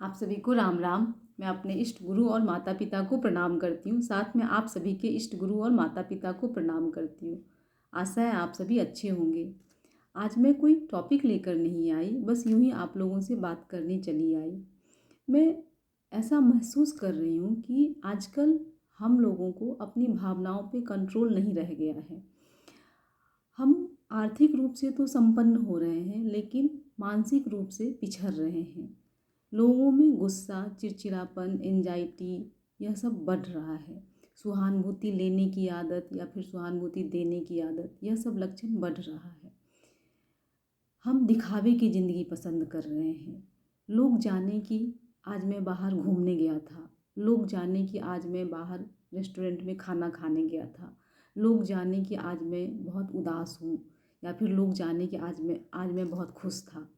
आप सभी को राम राम। मैं अपने इष्ट गुरु और माता पिता को प्रणाम करती हूँ। साथ में आप सभी के इष्ट गुरु और माता पिता को प्रणाम करती हूँ। आशा है आप सभी अच्छे होंगे। आज मैं कोई टॉपिक लेकर नहीं आई, बस यूं ही आप लोगों से बात करने चली आई। मैं ऐसा महसूस कर रही हूँ कि आजकल हम लोगों को अपनी भावनाओं पे कंट्रोल नहीं रह गया है। हम आर्थिक रूप से तो संपन्न हो रहे हैं, लेकिन मानसिक रूप से पिछड़ रहे हैं। लोगों में गुस्सा, चिड़चिड़ापन, एंजाइटी यह सब बढ़ रहा है। सहानुभूति लेने की आदत या फिर सहानुभूति देने की आदत, यह सब लक्षण बढ़ रहा है। हम दिखावे की ज़िंदगी पसंद कर रहे हैं। लोग जाने कि आज मैं बाहर घूमने गया था, लोग जाने कि आज मैं बाहर रेस्टोरेंट में खाना खाने गया था, लोग जाने कि आज मैं बहुत उदास हूँ, या फिर लोग जाने कि आज मैं बहुत खुश था।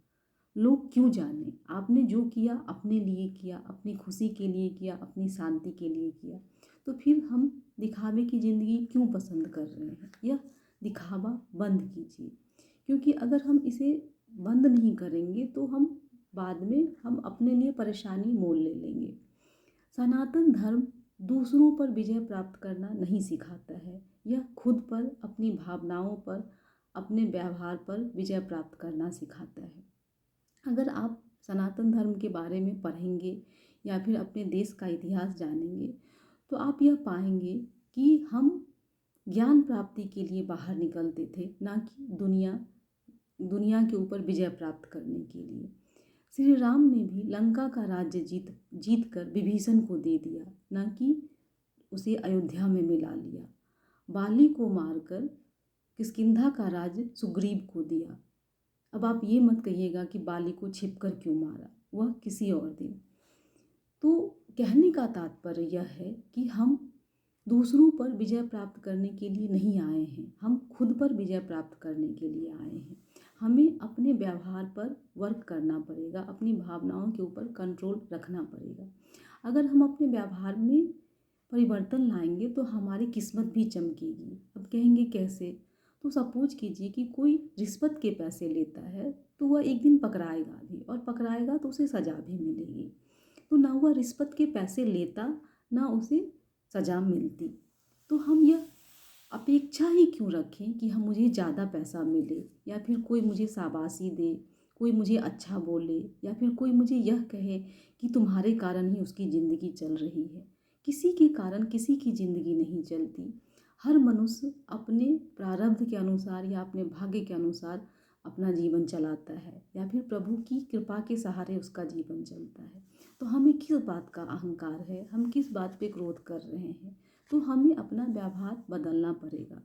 लोग क्यों जाने? आपने जो किया अपने लिए किया, अपनी खुशी के लिए किया, अपनी शांति के लिए किया। तो फिर हम दिखावे की ज़िंदगी क्यों पसंद कर रहे हैं? यह दिखावा बंद कीजिए, क्योंकि अगर हम इसे बंद नहीं करेंगे तो बाद में हम अपने लिए परेशानी मोल ले लेंगे। सनातन धर्म दूसरों पर विजय प्राप्त करना नहीं सिखाता है। यह खुद पर, अपनी भावनाओं पर, अपने व्यवहार पर विजय प्राप्त करना सिखाता है। अगर आप सनातन धर्म के बारे में पढ़ेंगे या फिर अपने देश का इतिहास जानेंगे, तो आप यह पाएंगे कि हम ज्ञान प्राप्ति के लिए बाहर निकलते थे, ना कि दुनिया के ऊपर विजय प्राप्त करने के लिए। श्री राम ने भी लंका का राज्य जीत कर विभीषण को दे दिया, ना कि उसे अयोध्या में मिला लिया। बाली को मारकर किष्किंधा का राज्य सुग्रीव को दिया। अब आप ये मत कहिएगा कि बाली को छिपकर क्यों मारा, वह किसी और दिन। तो कहने का तात्पर्य यह है कि हम दूसरों पर विजय प्राप्त करने के लिए नहीं आए हैं, हम खुद पर विजय प्राप्त करने के लिए आए हैं। हमें अपने व्यवहार पर वर्क करना पड़ेगा, अपनी भावनाओं के ऊपर कंट्रोल रखना पड़ेगा। अगर हम अपने व्यवहार में परिवर्तन लाएंगे तो हमारी किस्मत भी चमकेगी। अब कहेंगे कैसे? तो सपोज कीजिए कि कोई रिश्वत के पैसे लेता है, तो वह एक दिन पकड़ाएगा भी, और पकड़ाएगा तो उसे सज़ा भी मिलेगी। तो ना वह रिश्वत के पैसे लेता, ना उसे सज़ा मिलती। तो हम यह अपेक्षा ही क्यों रखें कि हम मुझे ज़्यादा पैसा मिले, या फिर कोई मुझे शाबाशी दे, कोई मुझे अच्छा बोले, या फिर कोई मुझे यह कहे कि तुम्हारे कारण ही उसकी ज़िंदगी चल रही है। किसी के कारण किसी की ज़िंदगी नहीं चलती। हर मनुष्य अपने प्रारब्ध के अनुसार या अपने भाग्य के अनुसार अपना जीवन चलाता है, या फिर प्रभु की कृपा के सहारे उसका जीवन चलता है। तो हमें किस बात का अहंकार है, हम किस बात पे क्रोध कर रहे हैं? तो हमें अपना व्यवहार बदलना पड़ेगा।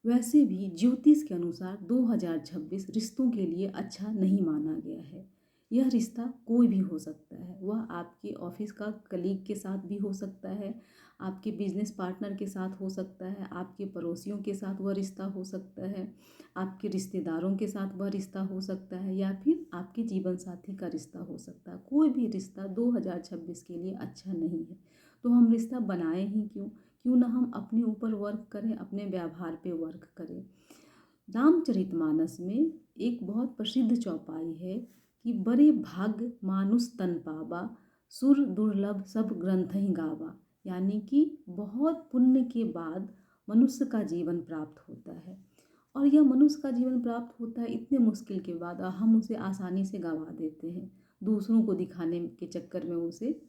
वैसे भी ज्योतिष के अनुसार 2026 रिश्तों के लिए अच्छा नहीं माना गया है। यह रिश्ता कोई भी हो सकता है, वह आपके ऑफिस का कलीग के साथ भी हो सकता है, आपके बिजनेस पार्टनर के साथ हो सकता है, आपके पड़ोसियों के साथ वह रिश्ता हो सकता है, आपके रिश्तेदारों के साथ वह रिश्ता हो सकता है, या फिर आपके जीवन साथी का रिश्ता हो सकता है। कोई भी रिश्ता 2026 के लिए अच्छा नहीं है। तो हम रिश्ता बनाए ही क्यों? क्यों ना हम अपने ऊपर वर्क करें, अपने व्यवहार पे वर्क करें। रामचरितमानस में एक बहुत प्रसिद्ध चौपाई है कि बड़े भाग्य मानुष तन पावा, सुर दुर्लभ सब ग्रंथ ही गावा। यानी कि बहुत पुण्य के बाद मनुष्य का जीवन प्राप्त होता है, और यह मनुष्य का जीवन प्राप्त होता है इतने मुश्किल के बाद, और हम उसे आसानी से गंवा देते हैं। दूसरों को दिखाने के चक्कर में उसे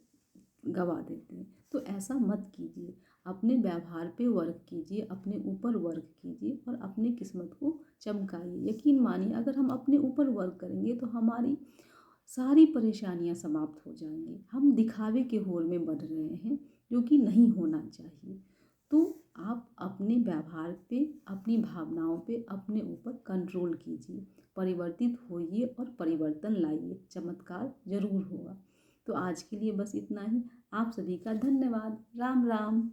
गंवा देते हैं। तो ऐसा मत कीजिए। अपने व्यवहार पे वर्क कीजिए, अपने ऊपर वर्क कीजिए, और अपनी किस्मत को चमकाइए। यकीन मानिए, अगर हम अपने ऊपर वर्क करेंगे तो हमारी सारी परेशानियां समाप्त हो जाएंगी। हम दिखावे के होड़ में बढ़ रहे हैं, जो कि नहीं होना चाहिए। तो आप अपने व्यवहार पे, अपनी भावनाओं पे, अपने ऊपर कंट्रोल कीजिए, परिवर्तित होइए और परिवर्तन लाइए। चमत्कार जरूर होगा। तो आज के लिए बस इतना ही। आप सभी का धन्यवाद। राम राम।